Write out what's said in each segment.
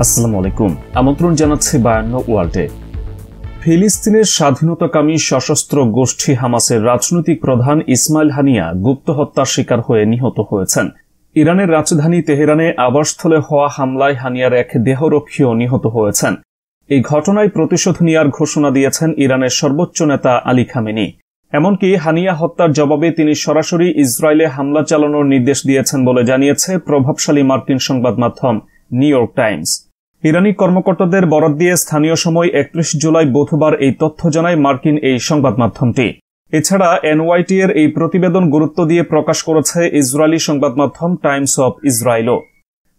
আসসালামু আলাইকুম। আমন্ত্রণ জানাচ্ছি 52 ওয়ার্ল্ডে। ফিলিস্তিনের স্বাধীনতাকামী সশস্ত্র গোষ্ঠী হামাসের রাজনৈতিক প্রধান ইসমাইল হানিয়া গুপ্ত হত্যার শিকার হয়ে নিহত হয়েছেন। ইরানের রাজধানী তেহরানে আবাসস্থলে হওয়া হামলায় হানিয়ার এক দেহরক্ষীও নিহত হয়েছেন। এই ঘটনায় প্রতিশোধ নেওয়ার ঘোষণা দিয়েছেন ইরানের সর্বোচ্চ নেতা আলী খামেনি। এমনকি হানিয়া হত্যার জবাবে তিনি সরাসরি ইসরায়েলে হামলা চালানোর নির্দেশ দিয়েছেন বলে জানিয়েছে প্রভাবশালী মার্কিন সংবাদ মাধ্যম নিউ ইয়র্ক টাইমস। ইরানি কর্মকর্তাদের বরাত দিয়ে স্থানীয় সময় 31 জুলাই বুধবার এই তথ্য জানায় মার্কিন এই সংবাদ মাধ্যমটি। এছাড়া এনওয়াইটি এর এই প্রতিবেদন গুরুত্ব দিয়ে প্রকাশ করেছে ইসরায়েলি সংবাদ মাধ্যম টাইমস অব ইসরায়েলও।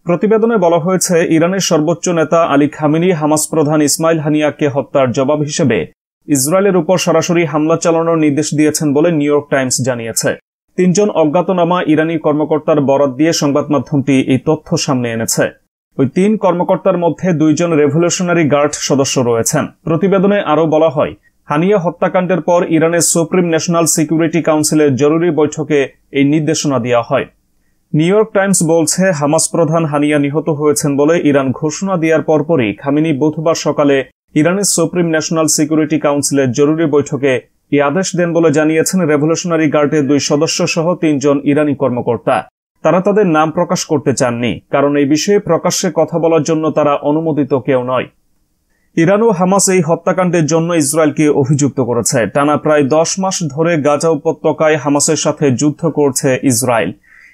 প্রতিবেদনে বলা হয়েছে, ইরানের সর্বোচ্চ নেতা আলী খামেনি হামাস প্রধান ইসমাইল হানিয়াকে হত্যার জবাব হিসেবে ইসরায়েলের উপর সরাসরি হামলা চালানোর নির্দেশ দিয়েছেন বলে নিউ ইয়র্ক টাইমস জানিয়েছে। 3 জন অজ্ঞাতনামা ইরানি কর্মকর্তার বরাত দিয়ে সংবাদ মাধ্যমটি এই তথ্য সামনে এনেছে। ওই 3 কর্মকর্তার মধ্যে 2 জন রেভলিউশনারি গার্ড সদস্য রয়েছেন। প্রতিবেদনে আরও বলা হয়, হানিয়া হত্যাকাণ্ডের পর ইরানের সুপ্রিম ন্যাশনাল সিকিউরিটি কাউন্সিলের জরুরি বৈঠকে এই নির্দেশনা দেওয়া হয়। নিউ ইয়র্ক টাইমস বলছে, হামাস প্রধান হানিয়া নিহত হয়েছেন বলে ইরান ঘোষণা দেওয়ার পরপরই খামেনি বুধবার সকালে ইরানের সুপ্রিম ন্যাশনাল সিকিউরিটি কাউন্সিলের জরুরি বৈঠকে এই আদেশ দেন বলে জানিয়েছেন রেভলিউশনারি গার্ডের 2 সদস্য সহ 3 জন ইরানি কর্মকর্তা। তারা তাদের নাম প্রকাশ করতে চাননি, কারণ এই বিষয়ে প্রকাশ্যে কথা বলার জন্য তারা অনুমোদিত কেউ নয়। ইরান ও হামাস এই হত্যাকাণ্ডের জন্য ইসরায়েলকে অভিযুক্ত করেছে। টানা প্রায় 10 মাস ধরে গাজা উপত্যকায় হামাসের সাথে যুদ্ধ করছে ইসরায়েল।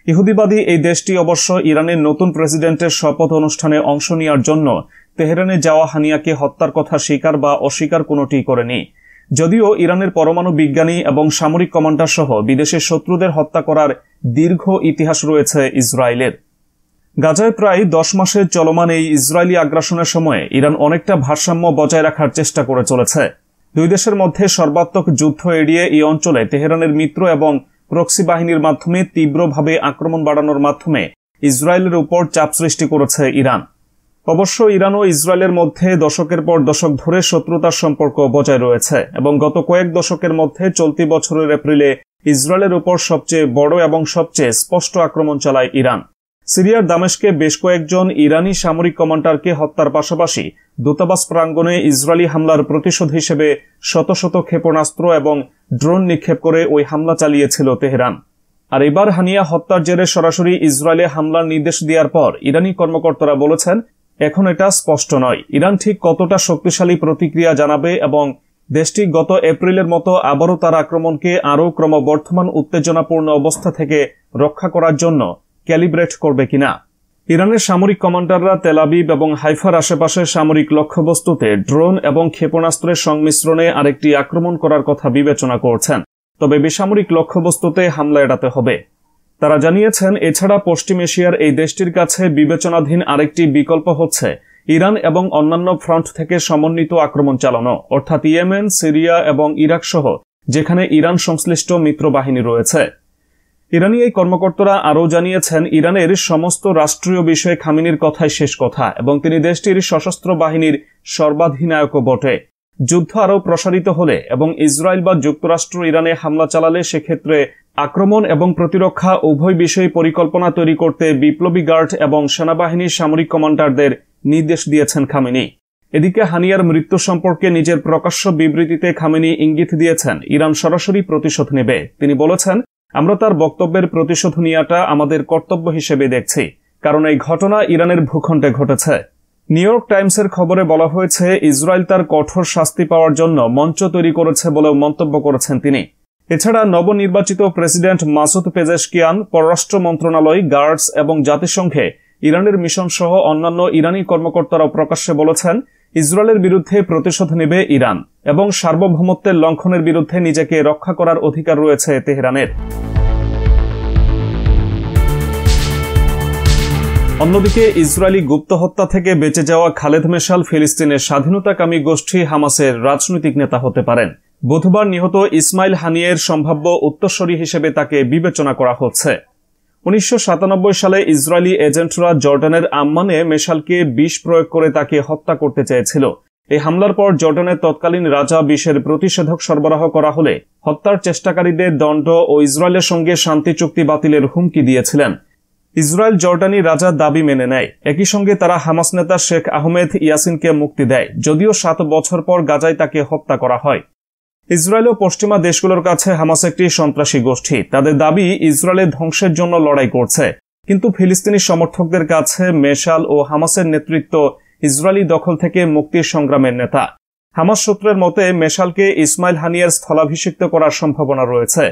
ইহুদিবাদী এই দেশটি অবশ্য ইরানের নতুন প্রেসিডেন্টের শপথ অনুষ্ঠানে অংশ নেওয়ার জন্য তেহরানে যাওয়া হানিয়াকে হত্যার কথা স্বীকার বা অস্বীকার কোনোটি করেনি। যদিও ইরানের পরমাণু বিজ্ঞানী এবং সামরিক কমান্ডার সহ বিদেশের শত্রুদের হত্যা করার দীর্ঘ ইতিহাস রয়েছে ইসরায়েলের। গাজায় প্রায় 10 মাসের চলমান এই ইসরায়েলি আগ্রাসনের সময়ে ইরান অনেকটা ভারসাম্য বজায় রাখার চেষ্টা করে চলেছে। 2 দেশের মধ্যে সর্বাত্মক যুদ্ধ এড়িয়ে এই অঞ্চলে তেহরানের মিত্র এবং প্রক্সি বাহিনীর মাধ্যমে তীব্রভাবে আক্রমণ বাড়ানোর মাধ্যমে ইসরায়েলের উপর চাপ সৃষ্টি করেছে ইরান। অবশ্য ইরান ও ইসরায়েলের মধ্যে দশকের পর দশক ধরে শত্রুতার সম্পর্ক বজায় রয়েছে এবং গত কয়েক দশকের মধ্যে চলতি বছরের এপ্রিলে ইসরায়েলের উপর সবচেয়ে বড় এবং সবচেয়ে স্পষ্ট আক্রমণ চালায় ইরান। সিরিয়ার দামেস্কে বেশ কয়েকজন ইরানি সামরিক কমান্ডারকে হত্যার পাশাপাশি দূতাবাস প্রাঙ্গণে ইসরায়েলি হামলার প্রতিশোধ হিসেবে শত শত ক্ষেপণাস্ত্র এবং ড্রোন নিক্ষেপ করে ওই হামলা চালিয়েছিল তেহরান। আর এবার হানিয়া হত্যার জেরে সরাসরি ইসরায়েলে হামলার নির্দেশ দেওয়ার পর ইরানি কর্মকর্তারা বলেছেন, এখন এটা স্পষ্ট নয় ইরান ঠিক কতটা শক্তিশালী প্রতিক্রিয়া জানাবে এবং দেশটি গত এপ্রিলের মতো আবারও তার আক্রমণকে আরও ক্রমবর্ধমান উত্তেজনাপূর্ণ অবস্থা থেকে রক্ষা করার জন্য ক্যালিব্রেট করবে কিনা। ইরানের সামরিক কমান্ডাররা তেল আবিব এবং হাইফার আশেপাশের সামরিক লক্ষ্যবস্তুতে ড্রোন এবং ক্ষেপণাস্ত্রের সংমিশ্রণে আরেকটি আক্রমণ করার কথা বিবেচনা করছেন, তবে বেসামরিক লক্ষ্যবস্তুতে হামলা এড়াতে হবে। তারা জানিয়েছেন, এছাড়া পশ্চিম এশিয়ার এই দেশটির কাছে বিবেচনাধীন আরেকটি বিকল্প হচ্ছে ইরান এবং অন্যান্য ফ্রন্ট থেকে সমন্বিত আক্রমণ চালানো, অর্থাৎ ইয়েমেন, সিরিয়া এবং ইরাক সহ যেখানে ইরান সংশ্লিষ্ট মিত্র বাহিনী রয়েছে। ইরানি এই কর্মকর্তারা আরও জানিয়েছেন, ইরানের সমস্ত রাষ্ট্রীয় বিষয়ে খামেনির কথাই শেষ কথা এবং তিনি দেশটির সশস্ত্র বাহিনীর সর্বাধিনায়কও বটে। যুদ্ধ আরও প্রসারিত হলে এবং ইসরায়েল বা যুক্তরাষ্ট্র ইরানে হামলা চালালে সেক্ষেত্রে আক্রমণ এবং প্রতিরক্ষা উভয় বিষয়ে পরিকল্পনা তৈরি করতে বিপ্লবী গার্ড এবং সেনাবাহিনীর সামরিক কমান্ডারদের নির্দেশ দিয়েছেন খামেনি। এদিকে হানিয়ার মৃত্যু সম্পর্কে নিজের প্রকাশ্য বিবৃতিতে খামেনি ইঙ্গিত দিয়েছেন, ইরান সরাসরি প্রতিশোধ নেবে। তিনি বলেছেন, আমরা তার বক্তব্যের প্রতিশোধ নেওয়াটা আমাদের কর্তব্য হিসেবে দেখছি, কারণ এই ঘটনা ইরানের ভূখণ্ডে ঘটেছে। নিউ ইয়র্ক টাইমসের খবরে বলা হয়েছে, ইসরায়েল তার কঠোর শাস্তি পাওয়ার জন্য মঞ্চ তৈরি করেছে বলেও মন্তব্য করেছেন তিনি। এছাড়া নবনির্বাচিত প্রেসিডেন্ট মাসুদ পেজেশকিয়ান, পররাষ্ট্র মন্ত্রণালয়, গার্ডস এবং জাতিসংঘে ইরানের মিশন সহ অন্যান্য ইরানি কর্মকর্তারাও প্রকাশ্যে বলেছেন, ইসরায়েলের বিরুদ্ধে প্রতিশোধ নেবে ইরান এবং সার্বভৌমত্বের লঙ্ঘনের বিরুদ্ধে নিজেকে রক্ষা করার অধিকার রয়েছে তেহরানের। অন্যদিকে ইসরায়েলি গুপ্ত হত্যা থেকে বেঁচে যাওয়া খালেদ মেশাল ফিলিস্তিনের স্বাধীনতাকামী গোষ্ঠী হামাসের রাজনৈতিক নেতা হতে পারেন। বুধবার নিহত ইসমাইল হানিয়ের সম্ভাব্য উত্তরসূরি হিসেবে তাকে বিবেচনা করা হচ্ছে। 1997 সালে ইসরায়েলি এজেন্টরা জর্ডানের আম্মানে মেশালকে বিষ প্রয়োগ করে তাকে হত্যা করতে চেয়েছিল। এই হামলার পর জর্ডানের তৎকালীন রাজা বিষের প্রতিষেধক সরবরাহ করা হলে হত্যার চেষ্টাকারীদের দণ্ড ও ইসরায়েলের সঙ্গে শান্তি চুক্তি বাতিলের হুমকি দিয়েছিলেন। ইসরায়েল জর্ডানি রাজা দাবি মেনে নেয়। একই সঙ্গে তারা হামাস নেতা শেখ আহমেদ ইয়াসিনকে মুক্তি দেয়, যদিও 7 বছর পর গাজায় তাকে হত্যা করা হয়। ইসরায়েল ও পশ্চিমা দেশগুলোর কাছে হামাস একটি সন্ত্রাসী গোষ্ঠী। তাদের দাবি ইসরায়েলের ধ্বংসের জন্য লড়াই করছে, কিন্তু ফিলিস্তিনি সমর্থকদের কাছে মেশাল ও হামাসের নেতৃত্ব ইসরায়েলি দখল থেকে মুক্তির সংগ্রামের নেতা। হামাস সূত্রের মতে মেশালকে ইসমাইল হানিয়ার স্থলাভিষিক্ত করার সম্ভাবনা রয়েছে।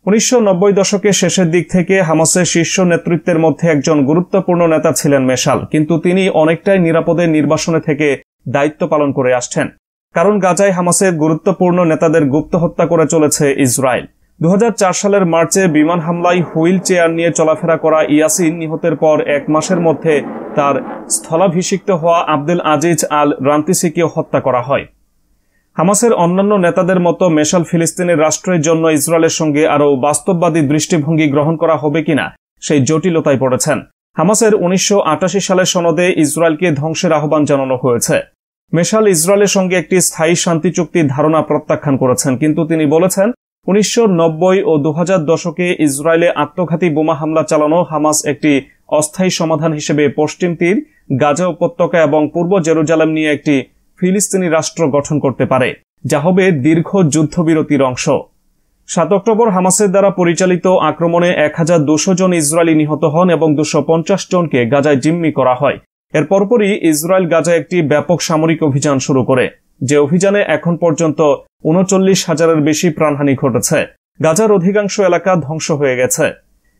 1990 দশকের শেষের দিক থেকে হামাসের শীর্ষ নেতৃত্বের মধ্যে একজন গুরুত্বপূর্ণ নেতা ছিলেন মেশাল, কিন্তু তিনি অনেকটাই নিরাপদে নির্বাসনে থেকে দায়িত্ব পালন করে আসছেন, কারণ গাজায় হামাসের গুরুত্বপূর্ণ নেতাদের গুপ্ত হত্যা করে চলেছে ইসরায়েল। 2004 সালের মার্চে বিমান হামলায় হুইল চেয়ার নিয়ে চলাফেরা করা ইয়াসিন নিহতের পর 1 মাসের মধ্যে তার স্থলাভিষিক্ত হওয়া আব্দুল আজিজ আল রান্তিসিকেও হত্যা করা হয়। হামাসের অন্যান্য নেতাদের মতো মেশাল ফিলিস্তিনের রাষ্ট্রের জন্য ইসরায়েলের সঙ্গে আরও বাস্তববাদী দৃষ্টিভঙ্গি গ্রহণ করা হবে কিনা সেই জটিলতায় পড়েছেন। হামাসের 1988 সালের সনদে ইসরায়েলকে ধ্বংসের আহ্বান জানানো হয়েছে। মেশাল ইসরায়েলের সঙ্গে একটি স্থায়ী শান্তি চুক্তির ধারণা প্রত্যাখ্যান করেছেন, কিন্তু তিনি বলেছেন 1990 ও 2000 দশকে ইসরায়েলে আত্মঘাতী বোমা হামলা চালানো হামাস একটি অস্থায়ী সমাধান হিসেবে পশ্চিম তীর, গাজা উপত্যকা এবং পূর্ব জেরুজালেম নিয়ে একটি ফিলিস্তিনি রাষ্ট্র গঠন করতে পারে, যা হবে দীর্ঘ যুদ্ধবিরতির অংশ। 7 অক্টোবর হামাসের দ্বারা পরিচালিত আক্রমণে 1200 জন ইসরায়েলি নিহত হন এবং 250 জনকে গাজায় জিম্মি করা হয়। এর পরপরই ইসরায়েল গাজায় একটি ব্যাপক সামরিক অভিযান শুরু করে, যে অভিযানে এখন পর্যন্ত 39,000-এর বেশি প্রাণহানি ঘটেছে। গাজার অধিকাংশ এলাকা ধ্বংস হয়ে গেছে।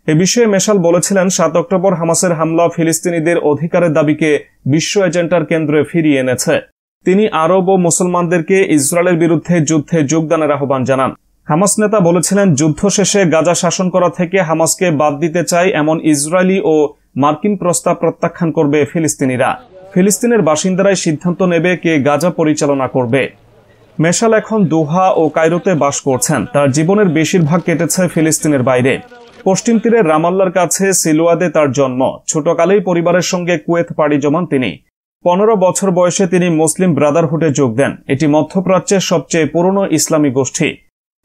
এ বিষয়ে মেশাল বলেছিলেন, 7 অক্টোবর হামাসের হামলা ফিলিস্তিনিদের অধিকারের দাবিকে বিশ্ব এজেন্ডার কেন্দ্রে ফিরিয়ে এনেছে। তিনি আরব ও মুসলমানদেরকে ইসরায়েলের বিরুদ্ধে যুদ্ধে যোগদানের আহ্বান জানান। হামাস নেতা বলেছিলেন, যুদ্ধ শেষে গাজা শাসন করা থেকে হামাসকে বাদ দিতে চায় এমন ইসরায়েলি ও মার্কিন প্রস্তাব প্রত্যাখ্যান করবে ফিলিস্তিনিরা। ফিলিস্তিনের বাসিন্দারাই সিদ্ধান্ত নেবে কে গাজা পরিচালনা করবে। মেশাল এখন দোহা ও কায়রোতে বাস করছেন। তার জীবনের বেশিরভাগ কেটেছে ফিলিস্তিনের বাইরে। পশ্চিম তীরের রামাল্লার কাছে সিলোয়াদে তার জন্ম। ছোটকালেই পরিবারের সঙ্গে কুয়েত পাড়ি জমান তিনি। 15 বছর বয়সে তিনি মুসলিম ব্রাদারহুডে যোগ দেন। এটি মধ্যপ্রাচ্যের সবচেয়ে পুরনো ইসলামী গোষ্ঠী।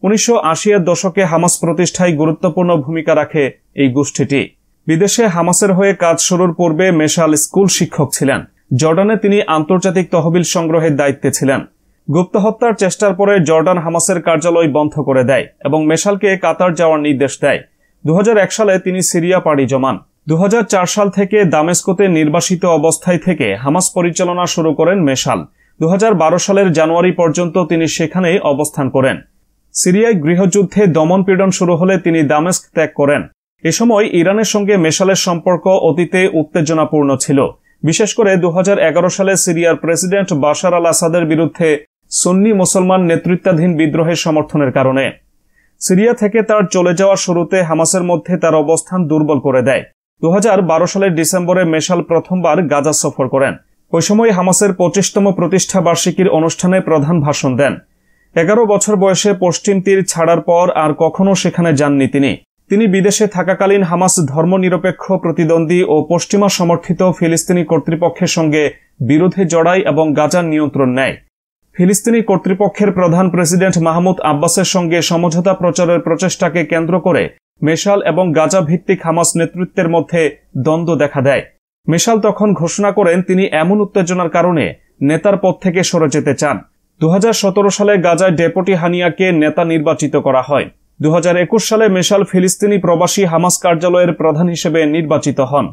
1980-এর দশকে হামাস প্রতিষ্ঠায় গুরুত্বপূর্ণ ভূমিকা রাখে এই গোষ্ঠীটি। বিদেশে হামাসের হয়ে কাজ শুরুর পূর্বে মেশাল স্কুল শিক্ষক ছিলেন। জর্ডানে তিনি আন্তর্জাতিক তহবিল সংগ্রহের দায়িত্বে ছিলেন। গুপ্ত হত্যার চেষ্টার পরে জর্ডান হামাসের কার্যালয় বন্ধ করে দেয় এবং মেশালকে কাতার যাওয়ার নির্দেশ দেয়। 2001 সালে তিনি সিরিয়া পাড়ি জমান। 2004 সাল থেকে দামেস্কোতে নির্বাসিত অবস্থায় থেকে হামাস পরিচালনা শুরু করেন মেশাল। 2012 সালের জানুয়ারি পর্যন্ত তিনি সেখানেই অবস্থান করেন। সিরিয়ায় গৃহযুদ্ধে দমনপীড়ন শুরু হলে তিনি দামেস্ক ত্যাগ করেন। এ সময় ইরানের সঙ্গে মেশালের সম্পর্ক অতীতে উত্তেজনাপূর্ণ ছিল, বিশেষ করে 2011 সালে সিরিয়ার প্রেসিডেন্ট বাশার আল আসাদের বিরুদ্ধে সুন্নি মুসলমান নেতৃত্বাধীন বিদ্রোহের সমর্থনের কারণে। সিরিয়া থেকে তার চলে যাওয়ার শুরুতে হামাসের মধ্যে তার অবস্থান দুর্বল করে দেয়। 2012 সালের ডিসেম্বরে মেশাল প্রথমবার গাজা সফর করেন। ওই সময় হামাসের 25তম প্রতিষ্ঠা বার্ষিকীর অনুষ্ঠানে প্রধান ভাষণ দেন। 11 বছর বয়সে পশ্চিম তীর ছাড়ার পর আর কখনো সেখানে যাননি তিনি বিদেশে থাকাকালীন হামাস ধর্মনিরপেক্ষ প্রতিদ্বন্দ্বী ও পশ্চিমা সমর্থিত ফিলিস্তিনি কর্তৃপক্ষের সঙ্গে বিরোধে জড়ায় এবং গাজার নিয়ন্ত্রণ নেয়। ফিলিস্তিনি কর্তৃপক্ষের প্রধান প্রেসিডেন্ট মাহমুদ আব্বাসের সঙ্গে সমঝোতা প্রচারের প্রচেষ্টাকে কেন্দ্র করে মেশাল এবং গাজা ভিত্তিক হামাস নেতৃত্বের মধ্যে দ্বন্দ্ব দেখা দেয়। মেশাল তখন ঘোষণা করেন তিনি এমন উত্তেজনার কারণে নেতার পদ থেকে সরে যেতে চান। 2017 সালে গাজায় ডেপুটি হানিয়াকে নেতা নির্বাচিত করা হয়। 2021 সালে মেশাল ফিলিস্তিনি প্রবাসী হামাস কার্যালয়ের প্রধান হিসেবে নির্বাচিত হন।